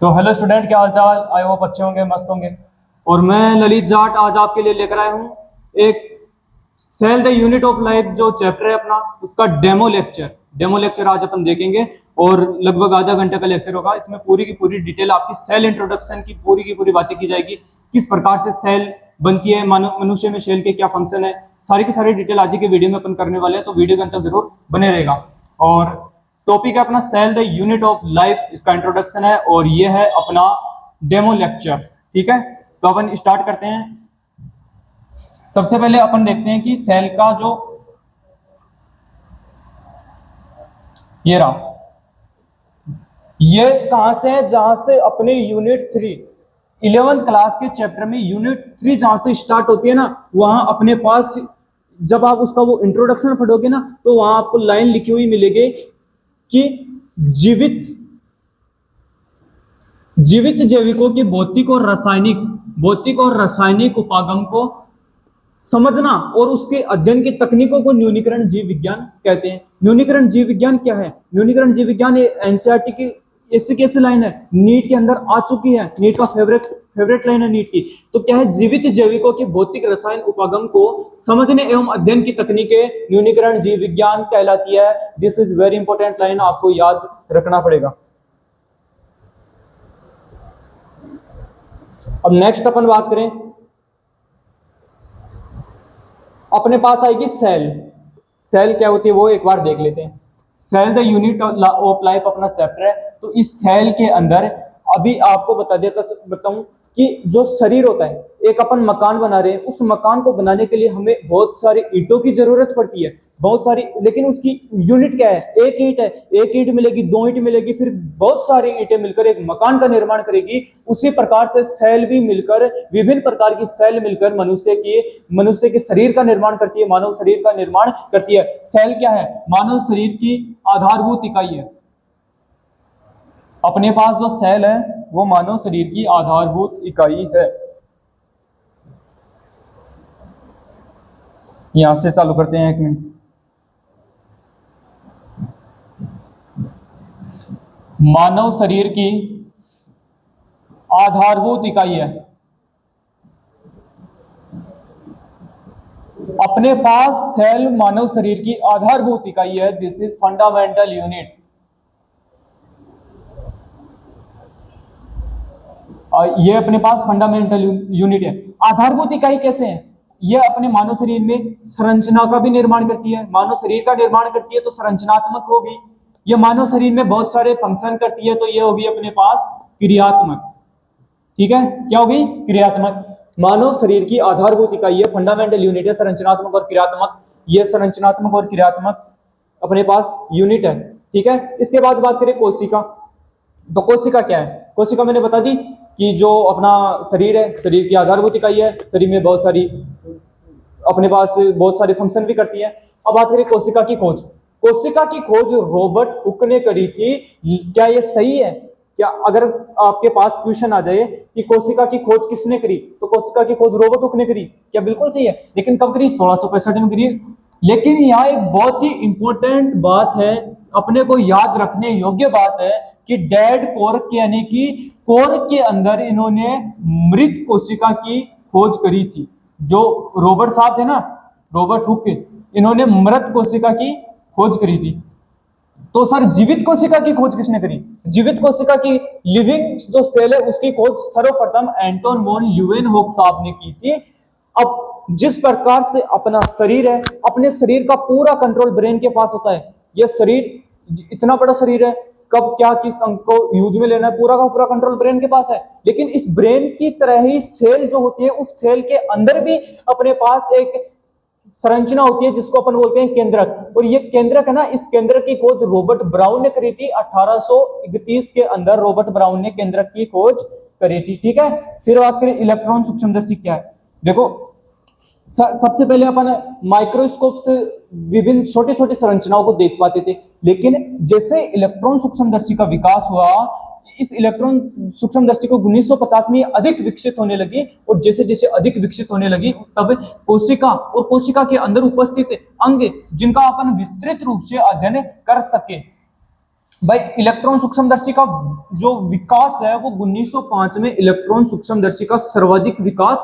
तो hello student, क्या हाल चाल। आई होप अच्छे होंगे, मस्त होंगे। और मैं ललित जाट आज आपके लिए लेकर आया हूँ एक cell the unit of life जो चैप्टर है अपना, उसका डेमो लेक्चर आज अपन देखेंगे। और लगभग आधा घंटे का लेक्चर होगा। इसमें पूरी की पूरी डिटेल आपकी सेल इंट्रोडक्शन की पूरी बातें की जाएगी। किस प्रकार से सेल बनती है, मनुष्य में सेल के क्या फंक्शन है, सारी की सारी डिटेल आज की वीडियो में अपन करने वाले हैं। तो वीडियो के अंत तक जरूर बने रहेगा। और टॉपिक है अपना cell the unit of life, इसका इंट्रोडक्शन है और ये है अपना डेमो लेक्चर। ठीक है, तो अपन स्टार्ट करते हैं। सबसे पहले अपन देखते हैं कि सेल का जो ये रहा, ये कहां से है, जहां से अपने यूनिट 3 11th क्लास के चैप्टर में यूनिट 3 जहां से स्टार्ट होती है ना, वहां अपने पास जब आप उसका वो इंट्रोडक्शन पढ़ोगे ना, तो वहां आपको लाइन लिखी हुई मिलेगी कि जीवित जैविकों के भौतिक और रासायनिक उपागम को समझना और उसके अध्ययन की तकनीकों को न्यूनीकरण जीव विज्ञान कहते हैं। न्यूनीकरण जीव विज्ञान क्या है? न्यूनीकरण जीव विज्ञान एनसीईआरटी की कैसी लाइन है, नीट के अंदर आ चुकी है, नीट का फेवरेट लाइन है नीट की। तो क्या है? जीवित जैविकों की भौतिक रसायन उपागम को समझने एवं अध्ययन की तकनीकें न्यूनीकरण जीव विज्ञान कहलाती है। This is very important line, आपको याद रखना पड़ेगा। अब नेक्स्ट अपन बात करें, अपने पास आएगी सेल क्या होती है वो एक बार देख लेते हैं। Cell the unit of life अपना चैप्टर है। तो इस सेल के अंदर अभी आपको बताऊं कि जो शरीर होता है, एक अपन मकान बना रहे हैं, उस मकान को बनाने के लिए हमें बहुत सारी ईंटों की जरूरत पड़ती है, बहुत सारी। लेकिन उसकी यूनिट क्या है? एक ईंट है, एक ईंट मिलेगी, दो ईंट मिलेगी, फिर बहुत सारी ईंटें मिलकर एक मकान का निर्माण करेगी। उसी प्रकार से सेल भी मिलकर, विभिन्न प्रकार की सेल मिलकर मनुष्य के शरीर का निर्माण करती है, मानव शरीर का निर्माण करती है। सेल क्या है? मानव शरीर की आधारभूत इकाई है। अपने पास जो सेल है वो मानव शरीर की आधारभूत इकाई है। यहां से चालू करते हैं, एक मिनट। मानव शरीर की आधारभूत इकाई है। अपने पास सेल मानव शरीर की आधारभूत इकाई है। This is fundamental unit. ये अपने पास फंडामेंटल यूनिट है। आधारभूत इकाई कैसे है? ये अपने मानव शरीर में संरचना का भी निर्माण करती है। मानव शरीर का निर्माण करती है तो संरचनात्मक होगी। ये मानव शरीर में बहुत सारे फंक्शन करती है, तो ये होगी अपने पास क्रियात्मक। ठीक है, क्या होगी? क्रियात्मक। मानव शरीर की आधारभूत इकाई है, फंडामेंटल यूनिट है, संरचनात्मक और क्रियात्मक। ये संरचनात्मक और क्रियात्मक अपने पास यूनिट है। ठीक है, इसके बाद बात करें कोशिका। तो कोशिका क्या है? कोशिका मैंने बता दी कि जो अपना शरीर है, शरीर की आधारभूत इकाई है, शरीर में बहुत सारी अपने पास बहुत सारे फंक्शन भी करती है। अब बात करें कोशिका की खोज। कोशिका की खोज रॉबर्ट हुक ने करी थी। क्या ये सही है? क्या अगर आपके पास क्वेश्चन आ जाए कि कोशिका की खोज किसने करी, तो कोशिका की खोज रॉबर्ट हुक ने करी, क्या बिल्कुल सही है। लेकिन कब करी? 1665 में करी। लेकिन यहाँ एक बहुत ही इंपॉर्टेंट बात है, अपने को याद रखने योग्य बात है कि डेड कोर्क यानी कि कोर्क के अंदर इन्होंने मृत कोशिका की खोज करी थी। जो रॉबर्ट साहब थे ना, रॉबर्ट हुक, इन्होंने मृत कोशिका की खोज करी थी। तो सर जीवित कोशिका की खोज किसने करी? जीवित कोशिका की लिविंग जो सेल है उसकी खोज सर्वप्रथम एंटोन वॉन ल्यूवेनहोक साहब ने की थी। अब जिस प्रकार से अपना शरीर है, अपने शरीर का पूरा कंट्रोल ब्रेन के पास होता है। यह शरीर इतना बड़ा शरीर है, कब क्या किस अंग को यूज में लेना है, पूरा का पूरा कंट्रोल ब्रेन के पास है। लेकिन इस ब्रेन की तरह ही सेल जो होती है, उस सेल के अंदर भी अपने पास एक संरचना होती है जिसको अपन बोलते हैं केंद्रक। और ये केंद्रक है ना, इस केंद्रक की खोज रॉबर्ट ब्राउन ने करी थी। 1831 के अंदर रॉबर्ट ब्राउन ने केंद्रक की खोज करी थी। ठीक है, फिर बात करें इलेक्ट्रॉन सूक्ष्मदर्शी क्या है। देखो, सबसे पहले अपन माइक्रोस्कोप से विभिन्न छोटी छोटी संरचनाओं को देख पाते थे, लेकिन जैसे इलेक्ट्रॉन सूक्ष्मदर्शी का विकास हुआ, इस इलेक्ट्रॉन सूक्ष्मदर्शी को 1950 में अधिक विकसित होने लगी। और जैसे जैसे अधिक विकसित होने लगी, तब कोशिका और कोशिका के अंदर उपस्थित अंग जिनका अपन विस्तृत रूप से अध्ययन कर सके, भाई इलेक्ट्रॉन सूक्ष्मदर्शी का जो विकास है वो 1905 में इलेक्ट्रॉन सूक्ष्मदर्शी का सर्वाधिक विकास